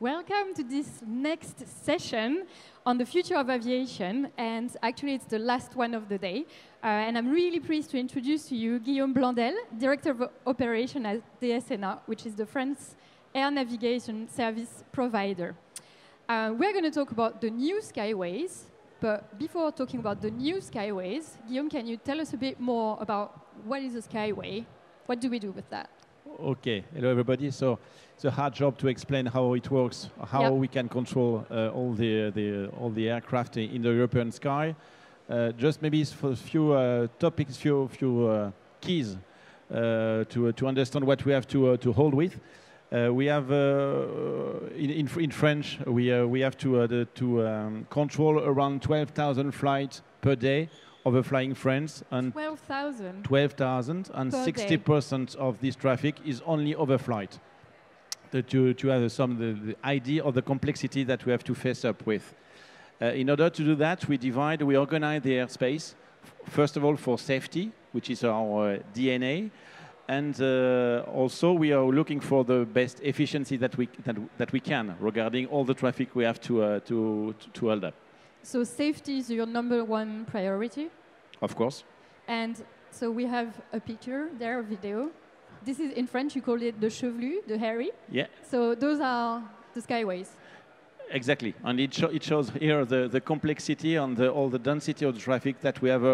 Welcome to this next session on the future of aviation, and actually it's the last one of the day. And I'm really pleased to introduce to you Guillaume Blandel, Director of Operation at DSNA, which is the French air navigation service provider. We're going to talk about the new skyways, but before talking about the new skyways, Guillaume, can you tell us a bit more about what is a skyway? What do we do with that? Okay, hello everybody. So it's a hard job to explain how it works, how we can control all the aircraft in the European sky. Just maybe for a few topics, few keys to understand what we have to hold with. We have in French we have to control around 12,000 flights per day over flying France, and 12,000. 12,000, and 60% of this traffic is only overflight. To have the idea of the complexity that we have to face up with. In order to do that, we organize the airspace. First of all, for safety, which is our DNA, and also we are looking for the best efficiency that we can regarding all the traffic we have to hold up. So safety is your #1 priority? Of course. And so we have a picture there, a video. This is, in French, you call it the chevelu, the hairy. Yeah. So those are the skyways. Exactly. And it shows here the complexity and all the density of the traffic that we have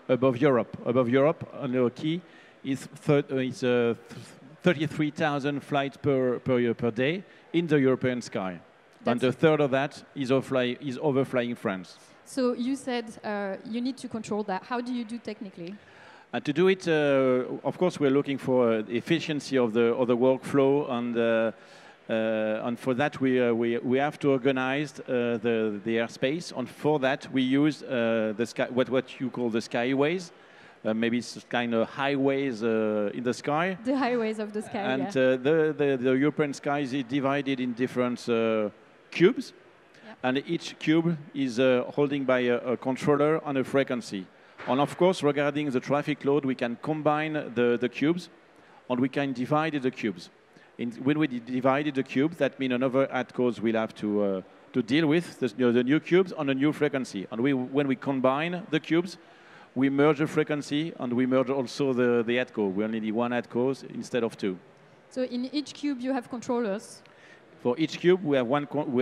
above Europe. Above Europe, the key is 33,000 flights per day in the European sky. And a third of that is overflying France. So you said you need to control that. How do you do technically? To do it, of course, we're looking for efficiency of the workflow, and for that we have to organize the airspace. And for that we use what you call the skyways. Maybe it's kind of highways in the sky. The highways of the sky. And the European sky is divided in different cubes, and each cube is holding by a controller and a frequency. And of course, regarding the traffic load, we can combine the cubes, and we can divide the cubes. When we divide the cubes, that means another ATCOs will have to deal with the new cubes on a new frequency. And when we combine the cubes, we merge the frequency, and we merge also the ATCO. We only need one ATCOs instead of two. So in each cube, you have controllers. For each cube, we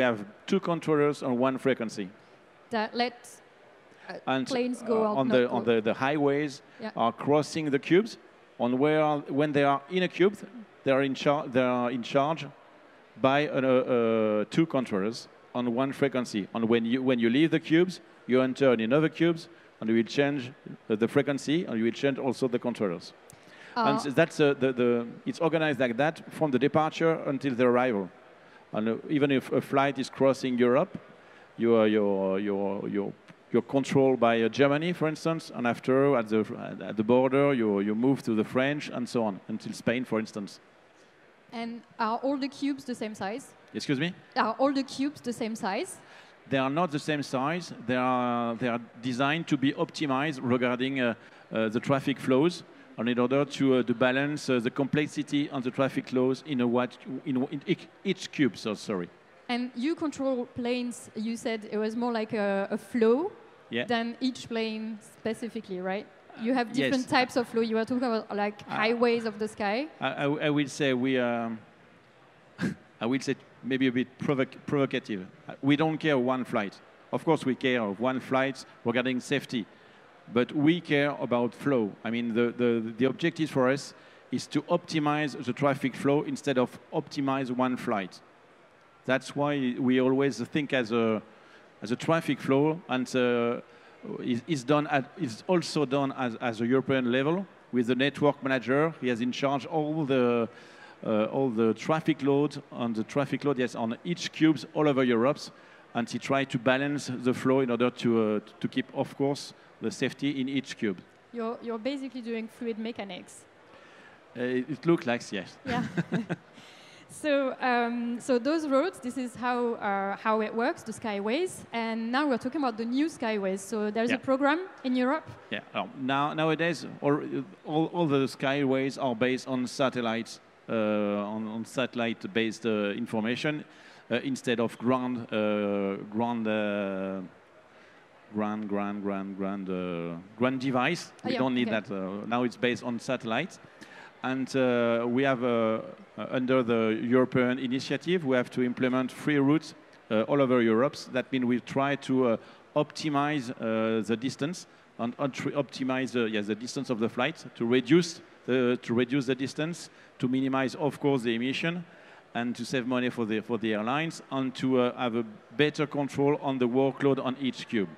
have two controllers on one frequency. That lets planes go on the highways are crossing the cubes. When they are in a cube, they are in charge by two controllers on one frequency. And when you leave the cubes, you enter in another cubes, and you will change the frequency, and you will change also the controllers. And that's it's organized like that from the departure until the arrival. And even if a flight is crossing Europe, you're controlled by Germany, for instance, and after at the border you move to the French and so on until Spain, for instance. And are all the cubes the same size? Excuse me? Are all the cubes the same size? They are not the same size. They are designed to be optimized regarding the traffic flows, and in order to balance the complexity and the traffic flows in each cube. So sorry. And you control planes. You said it was more like a flow than each plane specifically, right? You have different types of flow. You are talking about like highways of the sky. I will say I will say maybe a bit provocative. We don't care one flight. Of course, we care of one flight regarding safety, but we care about flow. I mean, the objective for us is to optimize the traffic flow instead of optimize one flight. That's why we always think as a traffic flow, and is also done as a European level with the network manager. He has in charge all the traffic load on on each cubes all over Europe, and he tries to balance the flow in order to keep, of course, the safety in each cube. You're basically doing fluid mechanics. It looks like, yes. Yeah. So those roads, this is how it works, the skyways. And now we're talking about the new skyways. So there's a program in Europe. Yeah. Nowadays, all the skyways are based on satellites, on satellite-based information. instead of ground device. We don't need that. Now it's based on satellites. And we have, under the European initiative, we have to implement free routes all over Europe. That means we try to optimize the distance and optimize the distance of the flight to reduce the distance, to minimize, of course, the emission, and to save money for the airlines, and to have a better control on the workload on each cube.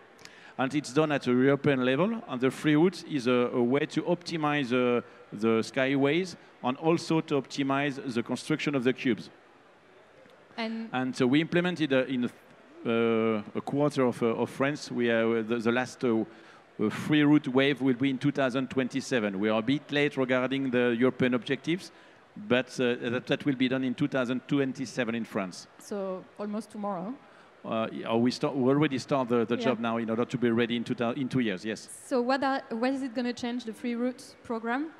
And it's done at a European level, and the free route is a way to optimize the skyways and also to optimize the construction of the cubes. And so we implemented in a quarter of France. The last free route wave will be in 2027. We are a bit late regarding the European objectives, but that will be done in 2027 in France. So almost tomorrow. We already start the job now in order to be ready in 2 years, yes. So what is it going to change, the free route program,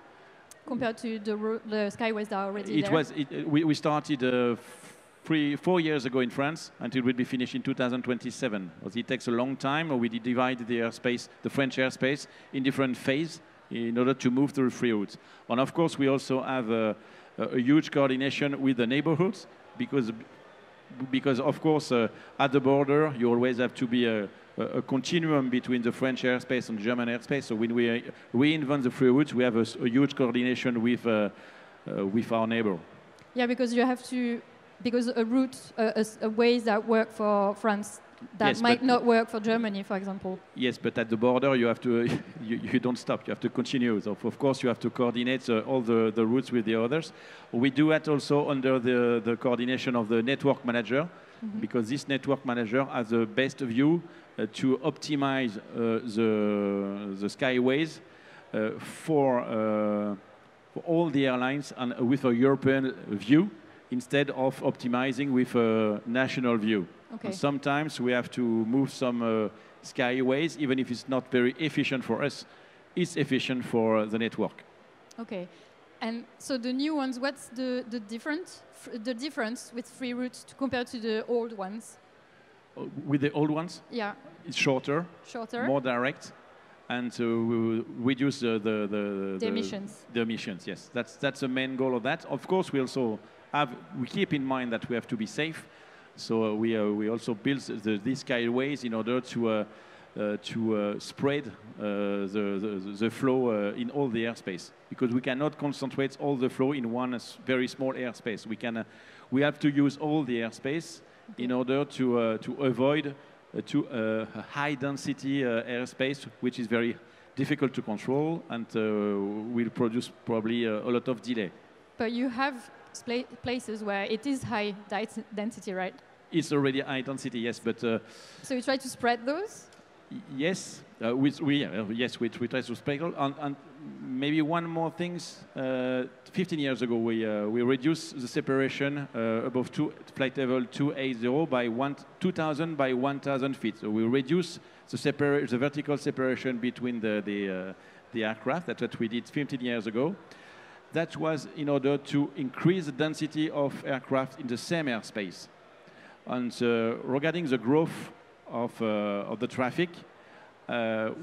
compared to the skyways that are already there? We started 4 years ago in France, and it will be finished in 2027. It takes a long time. We divide the airspace, the French airspace, in different phases in order to move through free routes. And of course, we also have a huge coordination with the neighborhoods, because of course, at the border, you always have to be a continuum between the French airspace and German airspace. So when we reinvent the free routes, we have a huge coordination with our neighbor. Yeah, because you have to, because a route, a ways that work for France that might not work for Germany, for example. Yes, but at the border, you have to, you don't stop. You have to continue. So of course, you have to coordinate all the routes with the others. We do that also under the coordination of the network manager, because this network manager has the best view to optimize the skyways for all the airlines and with a European view, instead of optimizing with a national view. Okay. And sometimes we have to move some skyways, even if it's not very efficient for us, it's efficient for the network. Okay. And so the new ones, what's the difference with free routes compared to the old ones? With the old ones? Yeah. It's shorter, more direct, and to reduce the emissions. The emissions, yes. That's the main goal of that. Of course, we also keep in mind that we have to be safe. So we also build these skyways in order to spread the flow in all the airspace, because we cannot concentrate all the flow in one very small airspace. We have to use all the airspace in order to avoid a high density airspace, which is very difficult to control and will produce probably a lot of delay. But you have places where it is high density, right? It's already high density, yes, but... so you try to spread those? Yes, we try to spread. And maybe one more thing, 15 years ago, we reduced the separation above flight level 280 by 2,000 by 1,000 feet. So we reduced the vertical separation between the aircraft. That's what we did 15 years ago. That was in order to increase the density of aircraft in the same airspace. And regarding the growth of the traffic,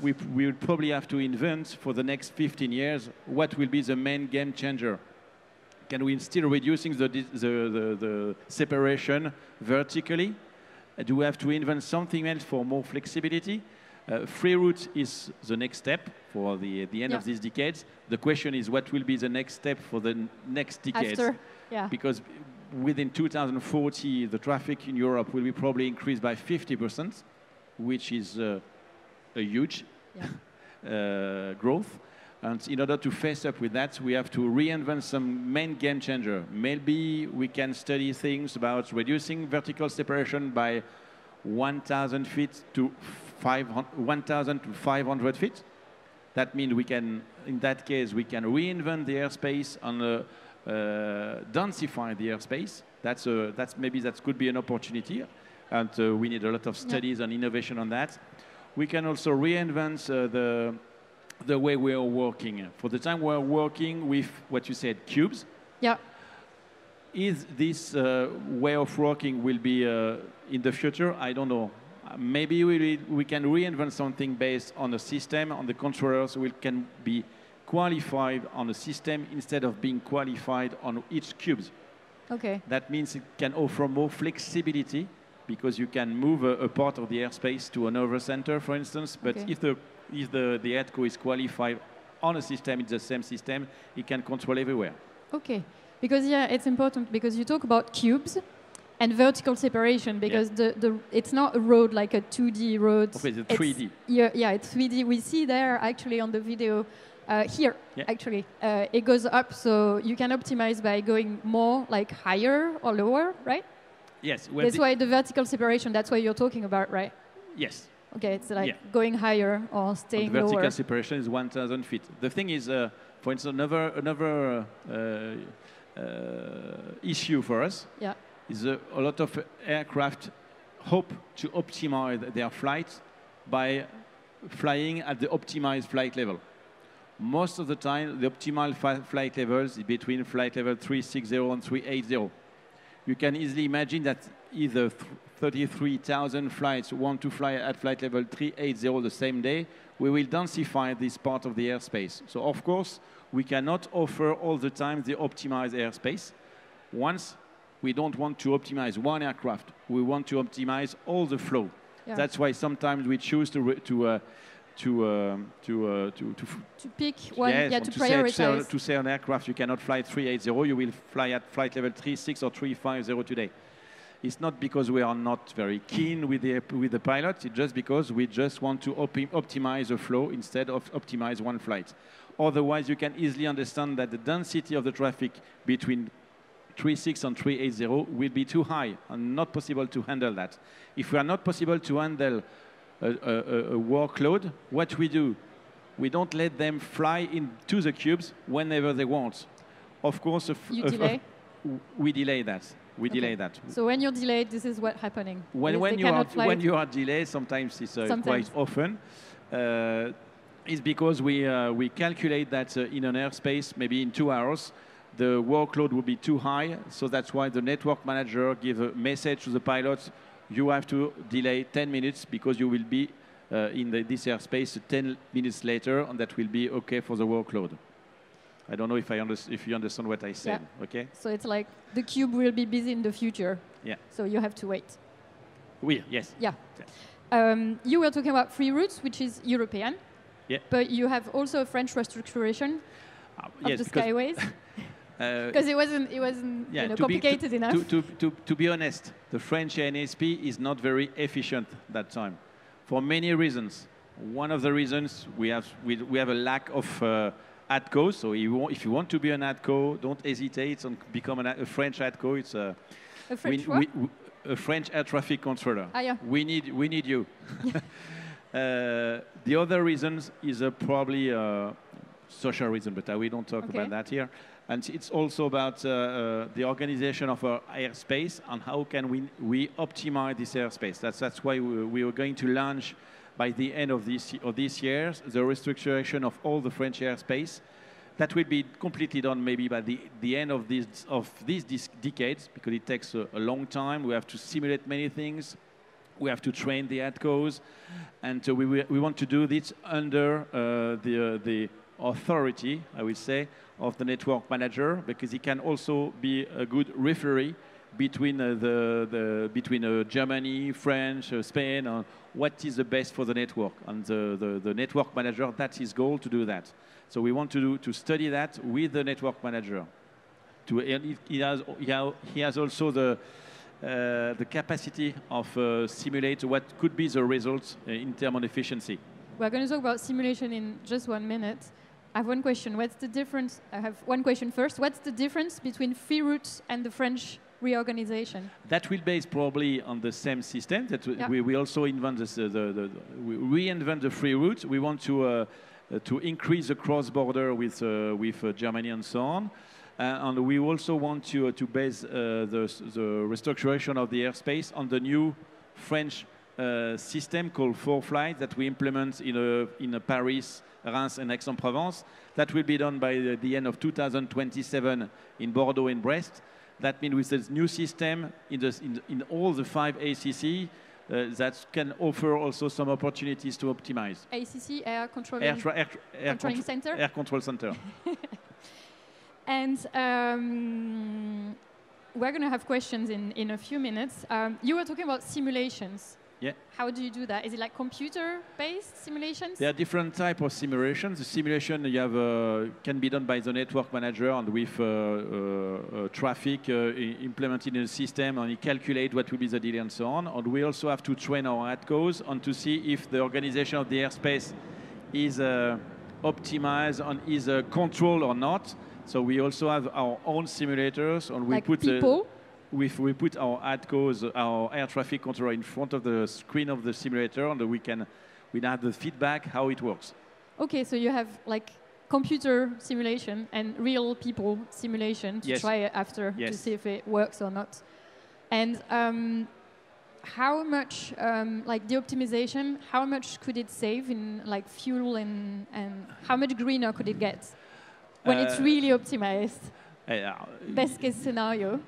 we will probably have to invent for the next 15 years what will be the main game changer. Can we still reducing the separation vertically? Do we have to invent something else for more flexibility? Free route is the next step for the end of this decade. The question is, what will be the next step for the next decade? Because within 2040, the traffic in Europe will be probably increased by 50%, which is a huge growth. And in order to face up with that, we have to reinvent some main game changer. Maybe we can study things about reducing vertical separation by 1,000 feet to 1,000 to 500 feet. That means we can, in that case, we can reinvent the airspace and densify the airspace. Maybe that could be an opportunity, and we need a lot of studies and innovation on that. We can also reinvent the way we are working. For the time we are working with what you said, cubes. Yeah. Is this way of working will be in the future? I don't know. Maybe we can reinvent something based on a system, on the controllers, we can be qualified on a system instead of being qualified on each cube. Okay. That means it can offer more flexibility because you can move a part of the airspace to another center, for instance. But Okay. if the headco is qualified on a system, it's the same system, it can control everywhere. Okay. Because yeah, it's important because you talk about cubes and vertical separation because it's not a road like a 2D road. Okay, it's 3D. Yeah, it's 3D. We see there actually on the video here, actually. It goes up, so you can optimize by going more like higher or lower, right? Yes. That's why the vertical separation, that's what you're talking about, right? Yes. Okay, it's like going higher or staying the vertical lower. separation is 1,000 feet. The thing is, for instance, another issue for us is a lot of aircraft hope to optimize their flights by flying at the optimized flight level. Most of the time, the optimal flight levels is between flight level 360 and 380. You can easily imagine that either 33,000 flights want to fly at flight level 380 the same day, we will densify this part of the airspace. So of course, we cannot offer all the time the optimized airspace. Once we don't want to optimize one aircraft, we want to optimize all the flow. Yeah. That's why sometimes we choose to pick one, to prioritize. To say an aircraft you cannot fly 380, you will fly at flight level 36 or 350 today. It's not because we are not very keen with the pilots, it's just because we just want to optimize the flow instead of optimize one flight. Otherwise, you can easily understand that the density of the traffic between 36 and 380 will be too high and not possible to handle that. If we are not possible to handle a workload, what we do, we don't let them fly into the cubes whenever they want. Of course, we delay that. We delay that. So when you're delayed, this is what's happening. When you are delayed, sometimes it's quite often. It's because we calculate that in an airspace, maybe in 2 hours, the workload will be too high. So that's why the network manager gives a message to the pilots, you have to delay 10 minutes because you will be in this airspace 10 minutes later, and that will be OK for the workload. I don't know if you understand what I said. Yeah. Okay. So it's like the cube will be busy in the future. Yeah. So you have to wait. Yes. Yeah. You were talking about free routes, which is European. Yeah. But you have also a French restructuration of the skyways. Because it wasn't complicated enough. To be honest, the French ANSP is not very efficient that time, for many reasons. One of the reasons we have a lack of ATCO. So if you want to be an ATCO, don't hesitate and become a French ATCO. It's a French air traffic controller. We need you. The other reasons is probably social reason, but we don't talk about that here. And it's also about the organization of our airspace and how can we optimize this airspace. That's why we are going to launch by the end of this year the restructuration of all the French airspace. That will be completely done maybe by the end of these decades, because it takes a long time. We have to simulate many things. We have to train the ATCOs, and we want to do this under the authority, I would say, of the network manager, because he can also be a good referee between Germany, French, Spain, on what is the best for the network. And the network manager, that's his goal, to do that. So we want to study that with the network manager. He has also the capacity of simulate what could be the results in terms of efficiency. We're going to talk about simulation in just 1 minute. I have one question. What's the difference? I have one question first. What's the difference between free routes and the French reorganization? That will base probably on the same system. That we also invent we reinvent the free route. We want to increase the cross border with Germany and so on. And we also want to base the restructuration of the airspace on the new French system called 4Flight that we implement in Paris, Reims, and Aix-en-Provence. That will be done by the end of 2027 in Bordeaux and Brest. That means with this new system in all the 5 ACC, that can offer also some opportunities to optimize. ACC, Air Controlling Center? Air Control Center. And we're going to have questions in a few minutes. You were talking about simulations. Yeah. How do you do that? Is it like computer-based simulations? There are different types of simulations. The simulation you have can be done by the network manager and with traffic implemented in the system, and he calculates what will be the delay and so on. And we also have to train our ATCOs and to see if the organization of the airspace is optimized and is controlled or not. So we also have our own simulators, and we like put people? We put our ATCOs, our air traffic controller, in front of the screen of the simulator, and we have the feedback how it works. Okay, so you have like computer simulation and real people simulation to try it after to see if it works or not. And how much, like the optimization, how much could it save in like fuel and how much greener could it get when it's really optimized? Best case scenario.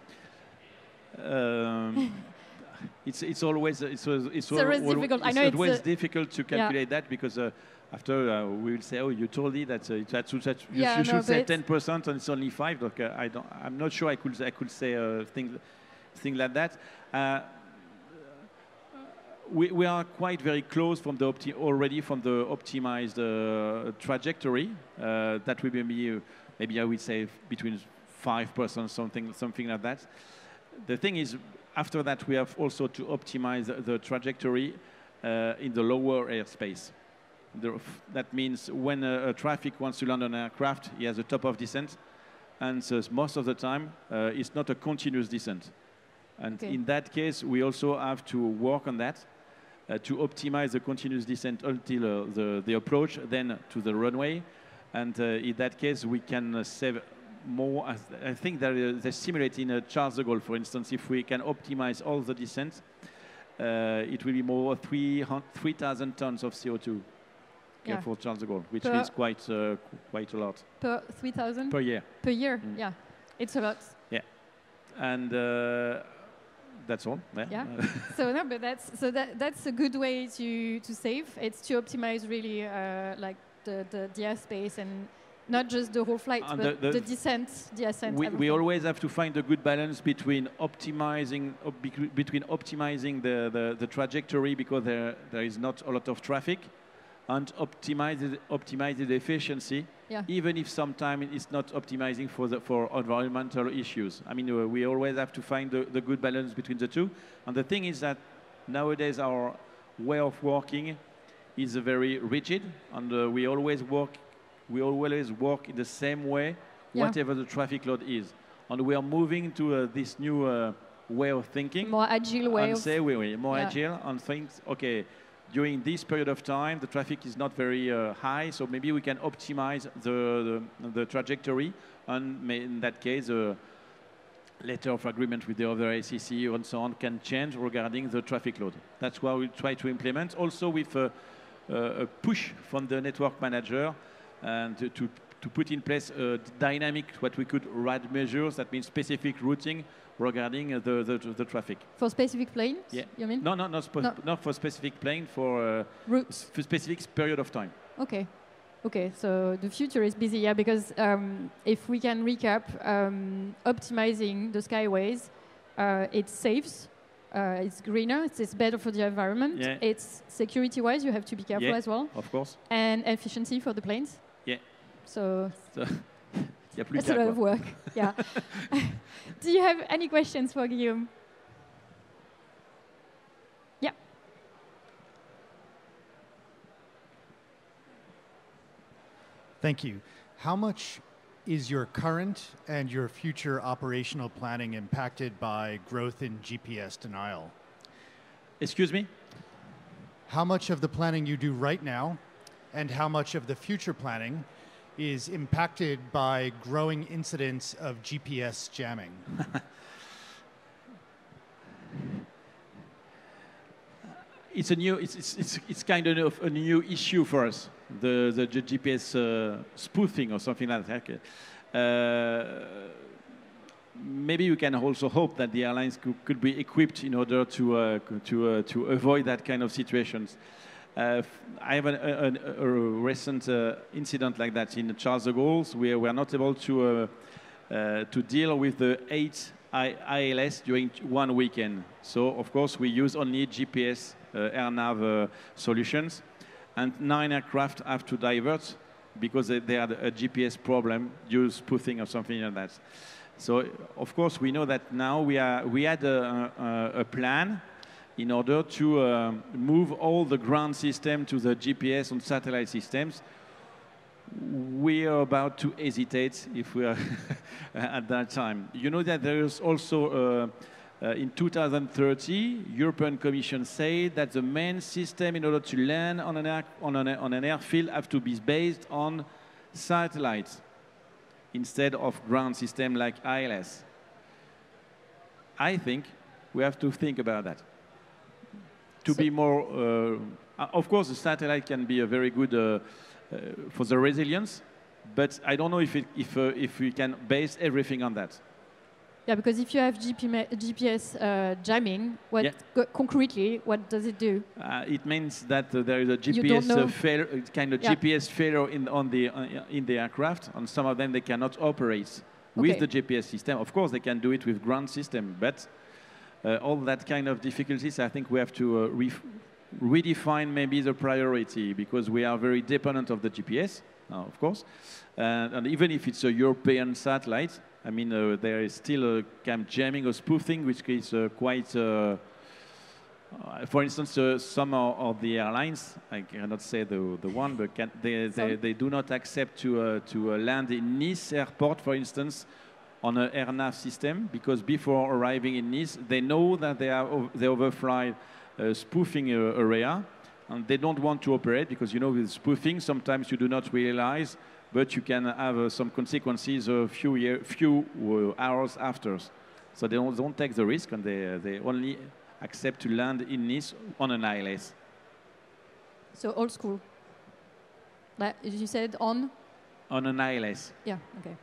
It's always difficult. I know it's always difficult to calculate that, because after we will say, oh, you told me that you should say 10% and it's only 5%. Look, I'm not sure I could say things like that. We are quite very close from already from the optimized trajectory. That will be maybe I would say between 5%, something like that. The thing is, after that, we have also to optimize the trajectory in the lower airspace. That means when a traffic wants to land on an aircraft, he has a top of descent, and so most of the time, it's not a continuous descent. And in that case, we also have to work on that to optimize the continuous descent until the approach, then to the runway. And in that case, we can save more. I think that they simulate in Charles de Gaulle, for instance, if we can optimize all the descent, it will be more 3,000 tons of CO2 for Charles de Gaulle, which is quite a lot. Per 3,000? Per year. Per year, yeah. It's a lot. Yeah. And that's all. Yeah. So no, but that's a good way to save. It's to optimize really like the airspace and not just the whole flight, but the descent, the ascent. We always have to find a good balance between optimizing the trajectory, because there is not a lot of traffic, and optimize the efficiency, even if sometimes it's not optimizing for environmental issues. I mean, we always have to find the good balance between the two. And the thing is that nowadays our way of working is very rigid, and we always work in the same way, whatever the traffic load is. And we are moving to this new way of thinking. More agile way more agile, and think, okay, during this period of time, the traffic is not very high, so maybe we can optimize the trajectory, and in that case, letter of agreement with the other ACC and so on can change regarding the traffic load. That's what we try to implement, also with a push from the network manager, and to put in place a dynamic, what we could RAD measures, that means specific routing regarding the traffic. For specific planes, you mean? No, not for specific plane, for specific period of time. Okay. Okay, so the future is busy, because if we can recap, optimizing the skyways, it saves, it's greener, it's better for the environment, it's security-wise, you have to be careful as well. Of course. And efficiency for the planes. Yeah. So that's a lot of work. Yeah. Do you have any questions for Guillaume? Yeah. Thank you. How much is your current and your future operational planning impacted by growth in GPS denial? Excuse me? How much of the planning you do right now and how much of the future planning is impacted by growing incidents of GPS jamming? It's kind of a new issue for us, the GPS spoofing or something like that. maybe we can also hope that the airlines could be equipped in order to avoid that kind of situations. I have a recent incident like that in Charles de Gaulle. We were not able to deal with the 8 ILS during one weekend. So, of course, we use only GPS air-nav solutions. And 9 aircraft have to divert because they had a GPS problem due to spoofing or something like that. So, of course, we know that now we had a plan in order to move all the ground system to the GPS and satellite systems. We are about to hesitate if we are at that time. You know that there is also, in 2030, European Commission said that the main system in order to land on an airfield have to be based on satellites instead of ground system like ILS. I think we have to think about that. To be more, of course, the satellite can be a very good for the resilience, but I don't know if we can base everything on that. Yeah, because if you have GPS jamming, concretely, what does it do? It means that there is a GPS failure, kind of GPS failure in the aircraft. On some of them, they cannot operate with the GPS system. Of course, they can do it with ground system, but all that kind of difficulties, I think we have to redefine maybe the priority, because we are very dependent of the GPS, of course. And even if it's a European satellite, I mean, there is still a camp jamming or spoofing, which is quite, for instance, some of the airlines, I cannot say the one, but they do not accept to land in Nice airport, for instance, on an air-nav system, because before arriving in Nice, they know that they overfly a spoofing area, and they don't want to operate, because, you know, with spoofing, sometimes you do not realize, but you can have some consequences a few hours after. So they don't take the risk, and they only accept to land in Nice on an ILS. So old school. Like you said on? On an ILS. Yeah, okay.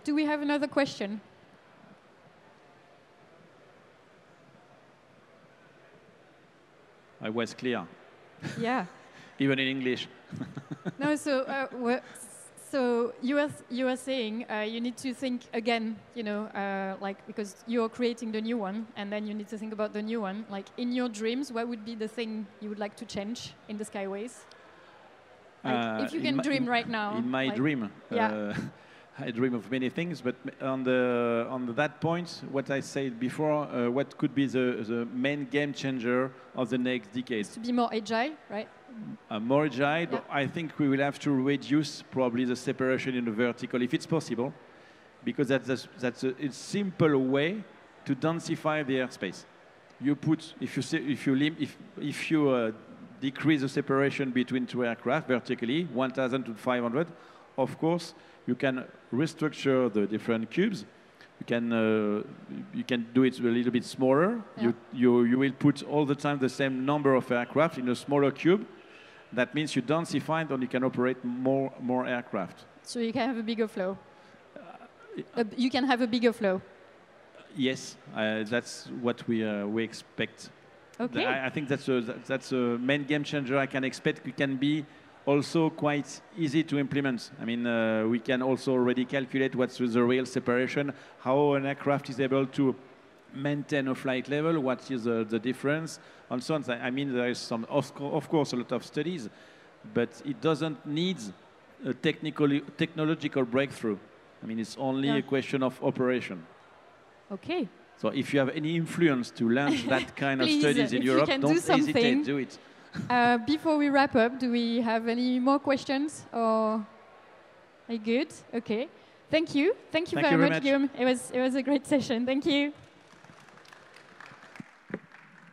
Do we have another question? I was clear. Yeah. Even in English. No, so you are saying you need to think again, you know, like, because you're creating the new one, and then you need to think about the new one. Like, in your dreams, what would be the thing you would like to change in the Skyways? Like, if you can dream right now. In my dream, yeah. I dream of many things, but on that point, what I said before, what could be the main game changer of the next decade? To be more agile, right? More agile, but I think we will have to reduce probably the separation in the vertical, if it's possible, because that's a simple way to densify the airspace. You put, if you decrease the separation between two aircraft vertically, 1,000 to 500, of course, you can restructure the different cubes. You can do it a little bit smaller. Yeah. You will put all the time the same number of aircraft in a smaller cube. That means you densify and you can operate more aircraft. So you can have a bigger flow. You can have a bigger flow. Yes, that's what we expect. Okay. I think that's a main game changer. I can expect it can be also quite easy to implement. I mean, we can also already calculate what's the real separation, how an aircraft is able to maintain a flight level, what is the difference, and so on. I mean, there is some, of course, a lot of studies, but it doesn't need a technological breakthrough. I mean, it's only a question of operation. Okay. So if you have any influence to launch that kind of studies in Europe, don't hesitate, do it. Before we wrap up, do we have any more questions? Or are you good? Okay. Thank you. Thank you very much, Guillaume. It was a great session. Thank you.